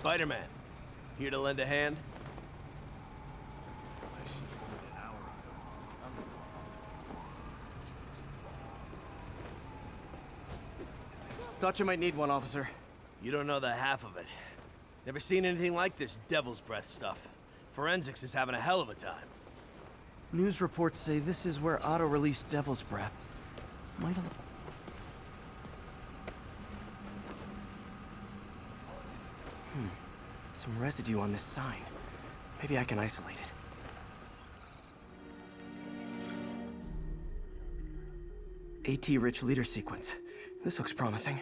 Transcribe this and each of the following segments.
Spider-Man. Here to lend a hand? Thought you might need one, officer. You don't know the half of it. Never seen anything like this devil's breath stuff. Forensics is having a hell of a time. News reports say this is where Otto released Devil's Breath. Might have... Some residue on this sign. Maybe I can isolate it. AT-rich leader sequence. This looks promising.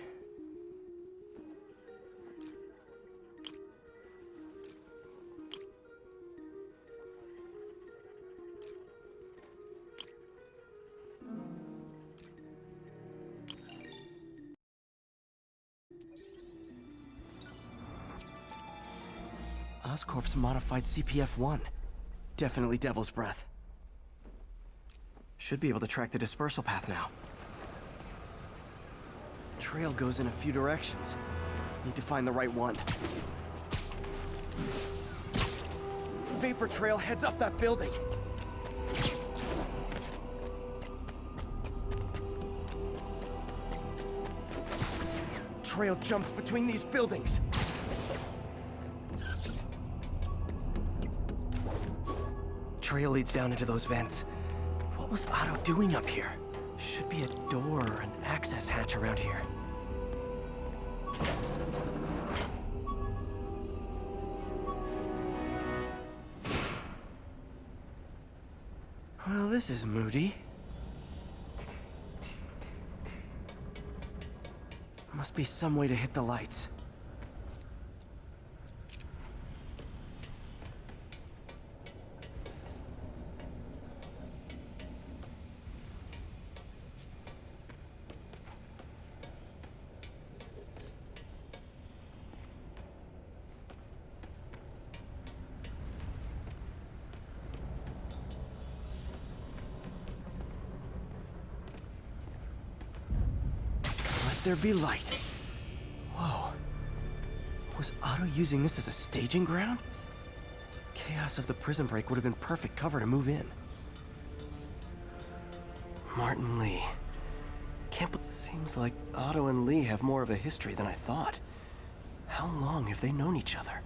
Oscorp's modified CPF-1. Definitely Devil's Breath. Should be able to track the dispersal path now. Trail goes in a few directions. Need to find the right one. Vapor trail heads up that building. Trail jumps between these buildings. Trail leads down into those vents. What was Otto doing up here? Should be a door or an access hatch around here. Well, this is moody. Must be some way to hit the lights. There be light. Whoa. Was Otto using this as a staging ground? Chaos of the prison break would have been perfect cover to move in. Martin Lee. Seems like Otto and Lee have more of a history than I thought. How long have they known each other?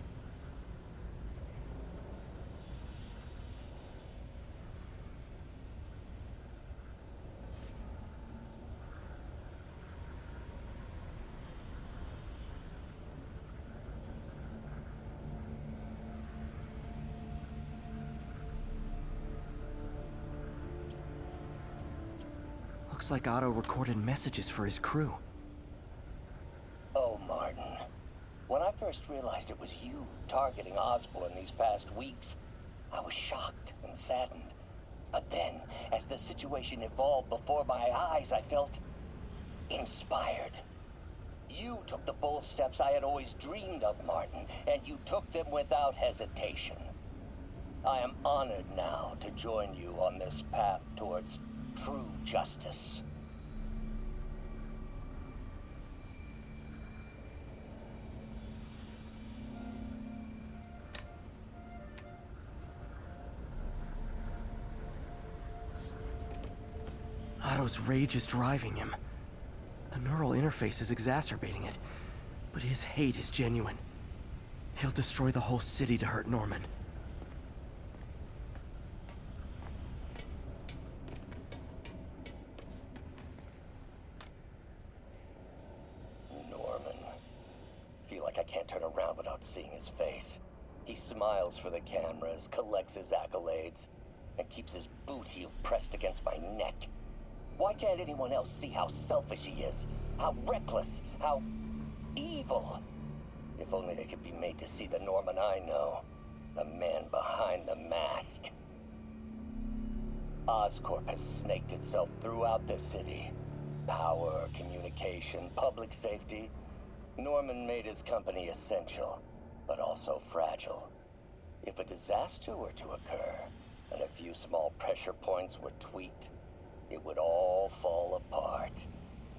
Looks like Otto recorded messages for his crew. Oh, Martin. When I first realized it was you targeting Osborn these past weeks, I was shocked and saddened. But then, as the situation evolved before my eyes, I felt inspired. You took the bold steps I had always dreamed of, Martin, and you took them without hesitation. I am honored now to join you on this path towards true justice. Otto's rage is driving him. The neural interface is exacerbating it, but his hate is genuine. He'll destroy the whole city to hurt Norman. I can't turn around without seeing his face. He smiles for the cameras, collects his accolades, and keeps his boot heel pressed against my neck. Why can't anyone else see how selfish he is? How reckless, how evil? If only they could be made to see the Norman I know. The man behind the mask. Oscorp has snaked itself throughout the city. Power, communication, public safety. Norman made his company essential, but also fragile. If a disaster were to occur, and a few small pressure points were tweaked, it would all fall apart.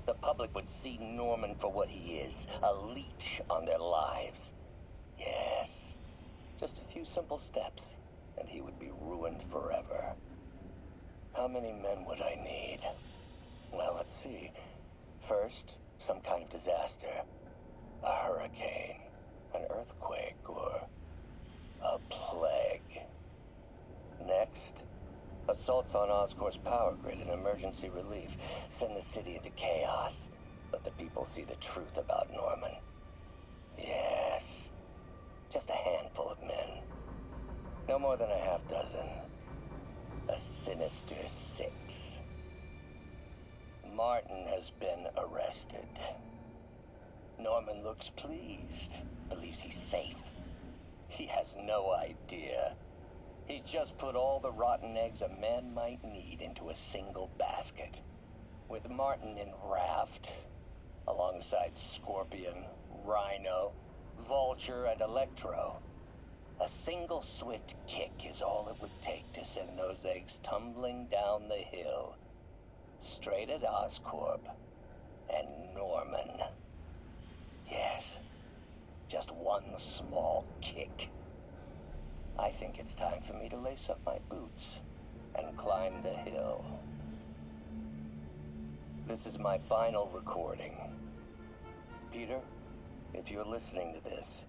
The public would see Norman for what he is, a leech on their lives. Yes. Just a few simple steps, and he would be ruined forever. How many men would I need? Well, let's see. First, some kind of disaster. A hurricane, an earthquake, or a plague. Next, assaults on Oscorp's power grid and emergency relief. Send the city into chaos. Let the people see the truth about Norman. Yes. Just a handful of men. No more than a half dozen. A sinister 6. Martin has been arrested. Norman looks pleased. Believes he's safe. He has no idea. He's just put all the rotten eggs a man might need into a single basket. With Martin in raft, alongside Scorpion, Rhino, Vulture, and Electro. A single swift kick is all it would take to send those eggs tumbling down the hill. Straight at Oscorp and Norman. Yes, just one small kick. I think it's time for me to lace up my boots and climb the hill. This is my final recording. Peter, if you're listening to this,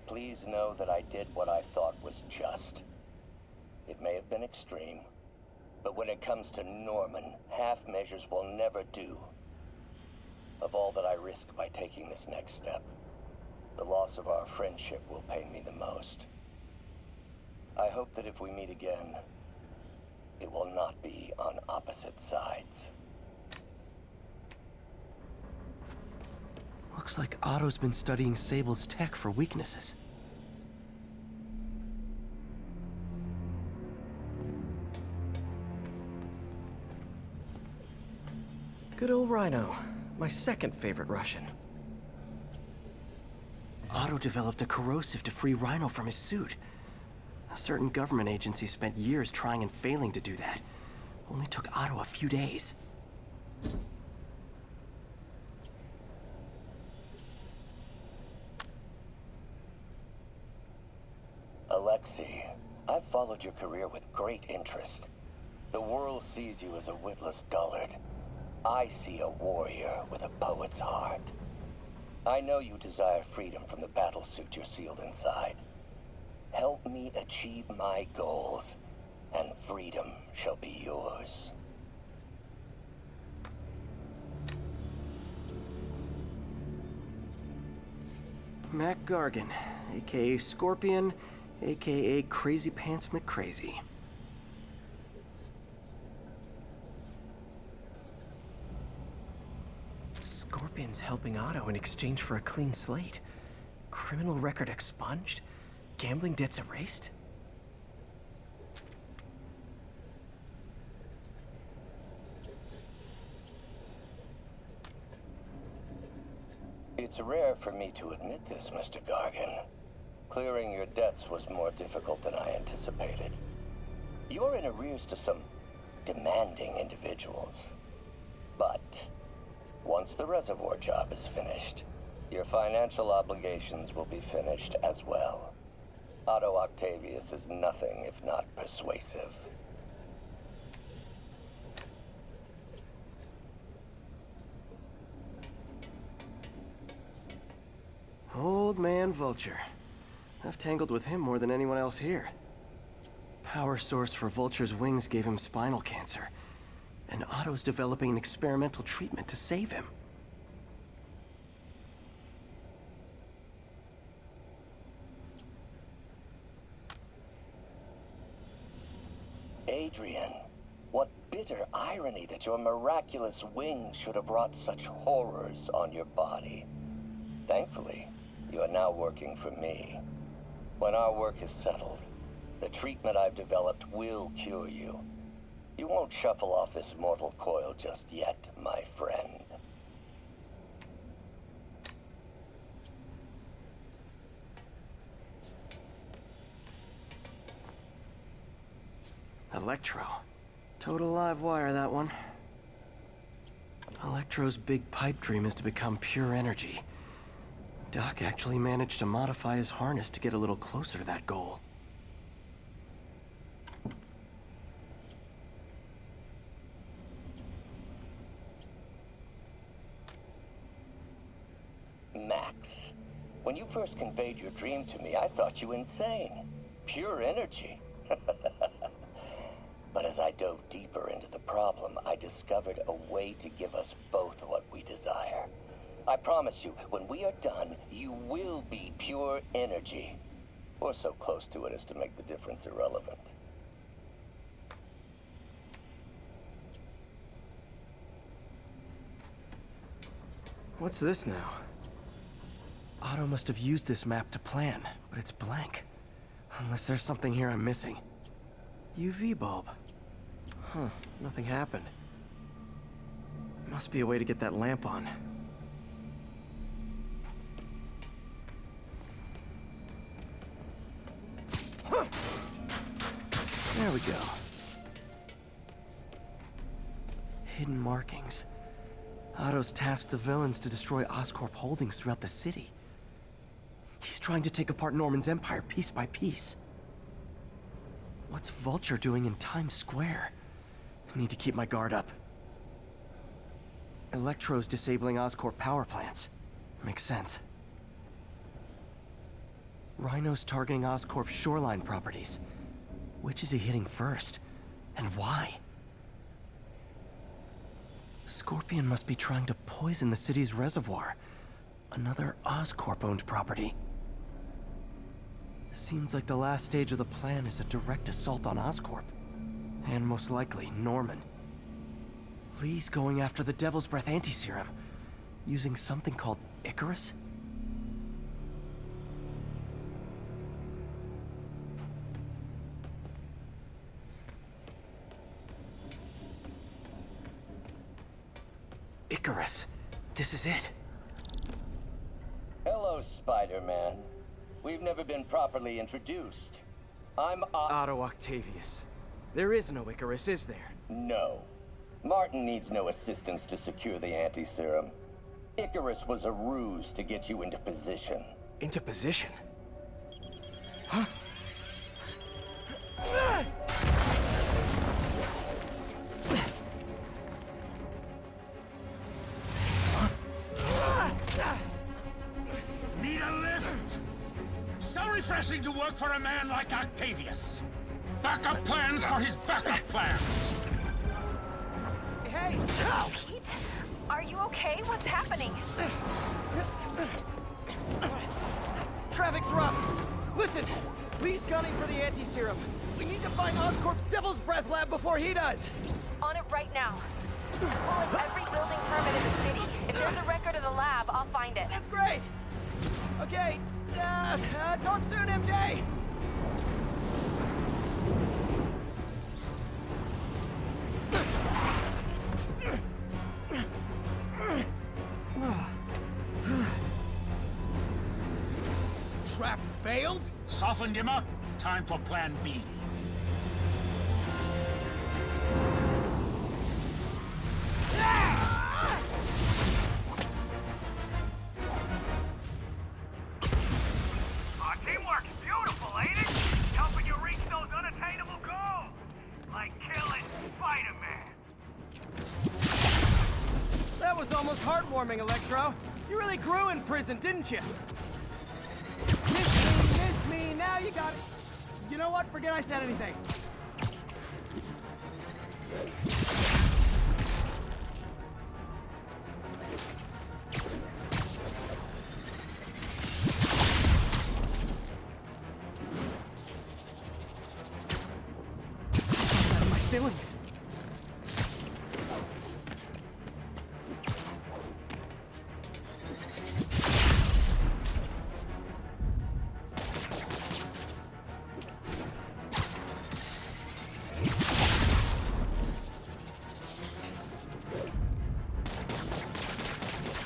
please know that I did what I thought was just. It may have been extreme, but when it comes to Norman, half measures will never do. Of all that I risk by taking this next step, the loss of our friendship will pain me the most. I hope that if we meet again, it will not be on opposite sides. Looks like Otto's been studying Sable's tech for weaknesses. Good old Rhino. My second favorite Russian. Otto developed a corrosive to free Rhino from his suit. A certain government agency spent years trying and failing to do that. Only took Otto a few days. Alexei, I've followed your career with great interest. The world sees you as a witless dullard. I see a warrior with a poet's heart. I know you desire freedom from the battlesuit you're sealed inside. Help me achieve my goals, and freedom shall be yours. Mac Gargan, aka Scorpion, aka Crazy Pants McCrazy. Scorpion's helping Otto in exchange for a clean slate. Criminal record expunged? Gambling debts erased? It's rare for me to admit this, Mr. Gargan. Clearing your debts was more difficult than I anticipated. You're in arrears to some demanding individuals. But once the reservoir job is finished, your financial obligations will be finished as well. Otto Octavius is nothing if not persuasive. Old man Vulture. I've tangled with him more than anyone else here. Power source for Vulture's wings gave him spinal cancer, and Otto's developing an experimental treatment to save him. Adrian, what bitter irony that your miraculous wings should have brought such horrors on your body. Thankfully, you are now working for me. When our work is settled, the treatment I've developed will cure you. You won't shuffle off this mortal coil just yet, my friend. Electro. Total live wire, that one. Electro's big pipe dream is to become pure energy. Doc actually managed to modify his harness to get a little closer to that goal. Max, when you first conveyed your dream to me, I thought you insane. Pure energy. But as I dove deeper into the problem, I discovered a way to give us both what we desire. I promise you, when we are done, you will be pure energy. Or so close to it as to make the difference irrelevant. What's this now? Otto must have used this map to plan, but it's blank. Unless there's something here I'm missing. UV bulb. Huh, nothing happened. Must be a way to get that lamp on. There we go. Hidden markings. Otto's tasked the villains to destroy Oscorp holdings throughout the city. He's trying to take apart Norman's empire piece by piece. What's Vulture doing in Times Square? I need to keep my guard up. Electro's disabling Oscorp power plants. Makes sense. Rhino's targeting Oscorp's shoreline properties. Which is he hitting first? And why? Scorpion must be trying to poison the city's reservoir. Another Oscorp-owned property. Seems like the last stage of the plan is a direct assault on Oscorp. And most likely, Norman. Lee's going after the Devil's Breath anti-serum, using something called Icarus? Icarus. This is it. Hello, Spider-Man. We've never been properly introduced. I'm Otto Octavius. There is no Icarus, is there? No. Martin needs no assistance to secure the anti-serum. Icarus was a ruse to get you into position. Into position? Need a lift? So refreshing to work for a man like Octavius. Backup plans for his backup plans. Hey! Pete, are you okay? What's happening? Traffic's rough. Listen, Lee's gunning for the anti-serum. We need to find Oscorp's Devil's Breath lab before he does. On it right now. I'm pulling every building permit in the city. If there's a record of the lab, I'll find it. That's great. Okay, talk soon, MJ. Trap failed? Softened him up. Time for plan B. Our teamwork's beautiful, ain't it? Helping you reach those unattainable goals. Like killing Spider-Man. That was almost heartwarming, Electro. You really grew in prison, didn't you? Miss me, now you got it. You know what? Forget I said anything. Out of my feelings.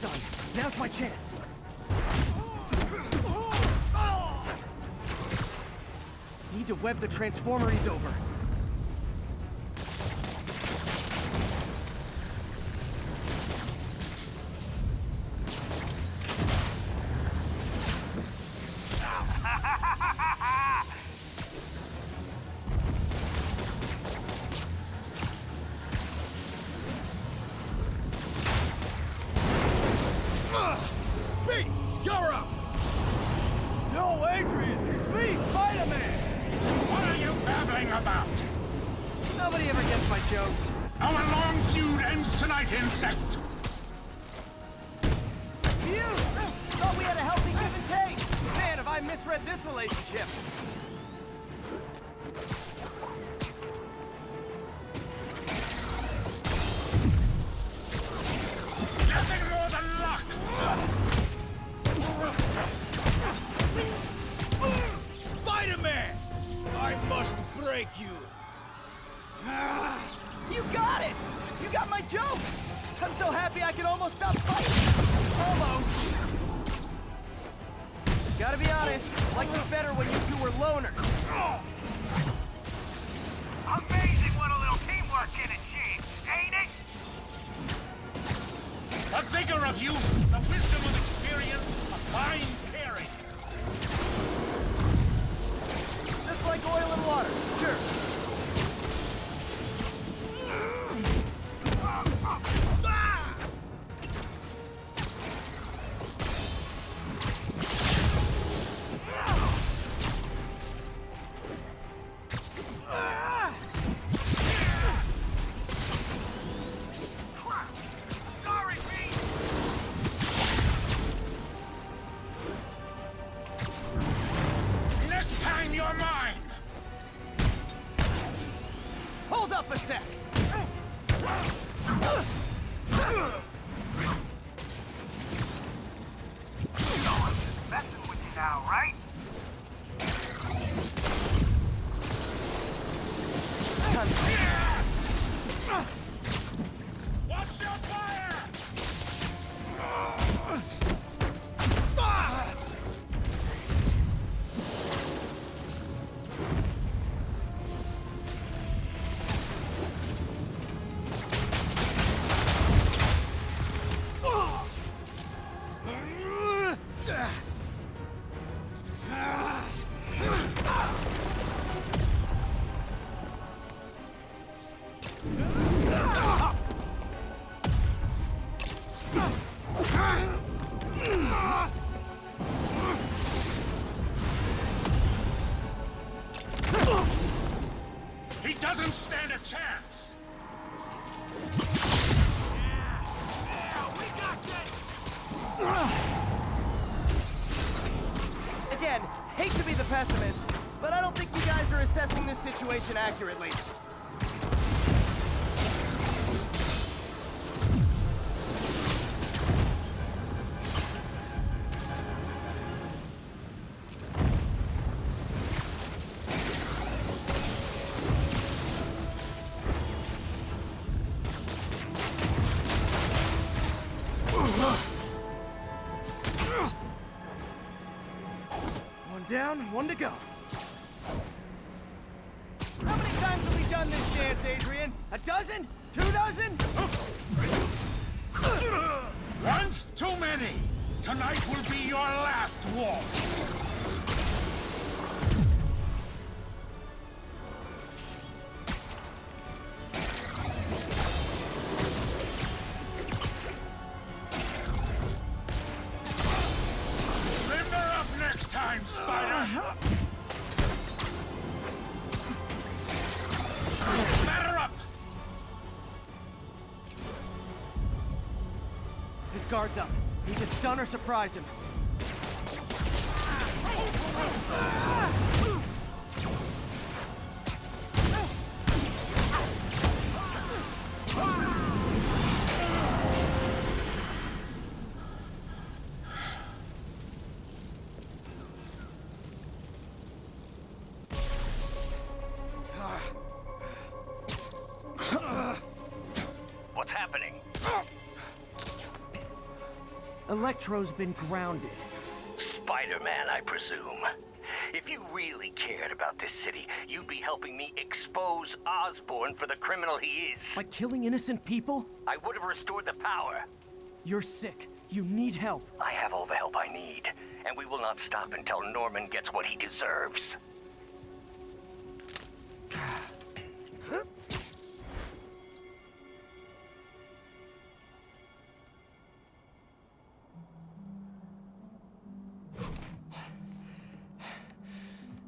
Done. Now's my chance. Need to web the transformer he's over. insect! Phew! Thought we had a healthy give and take! Man, have I misread this relationship! Nothing more than luck! Spider-Man! I must break you! You got it! You got my joke! I'm so happy I can almost stop fighting! Almost! Gotta be honest, liked it better when you two were loners. Amazing what a little teamwork can achieve, ain't it? The vigor of youth, the wisdom of experience, a fine pairing. Just like oil and water, sure. Sorry, Pete! Next time you're mine! Hold up a sec! No one's just messing with you now, right? Watch your fire! He doesn't stand a chance! We got this! Again, hate to be the pessimist, but I don't think you guys are assessing this situation accurately. One down, one to go. How many times have we done this dance, Adrian? A dozen? 2 dozen? Once too many! Tonight will be your last waltz! Limber up next time, Spider! Batter up! His guard's up. Need to stun or surprise him. What's happening? Electro's been grounded. Spider-Man, I presume. If you really cared about this city, you'd be helping me expose Osborn for the criminal he is. By killing innocent people? I would have restored the power. You're sick. You need help. I have all the help I need, and we will not stop until Norman gets what he deserves.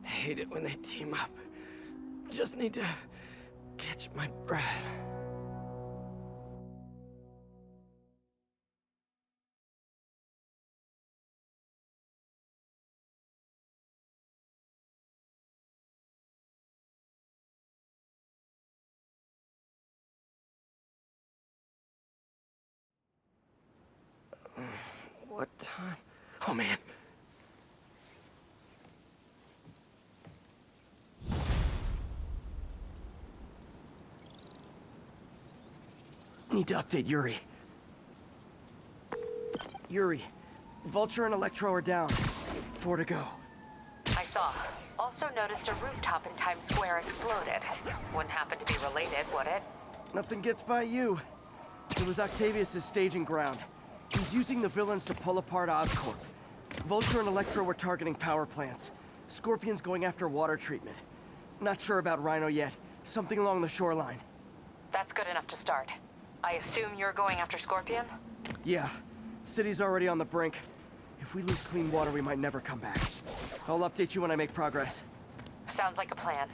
Hate it when they team up. Just need to catch my breath. What time? Oh, man. Need to update Yuri. Yuri, Vulture and Electro are down. 4 to go. I saw. Also noticed a rooftop in Times Square exploded. Wouldn't happen to be related, would it? Nothing gets by you. It was Octavius' staging ground. He's using the villains to pull apart Oscorp. Vulture and Electro were targeting power plants. Scorpion's going after water treatment. Not sure about Rhino yet. Something along the shoreline. That's good enough to start. I assume you're going after Scorpion? Yeah. City's already on the brink. If we lose clean water, we might never come back. I'll update you when I make progress. Sounds like a plan.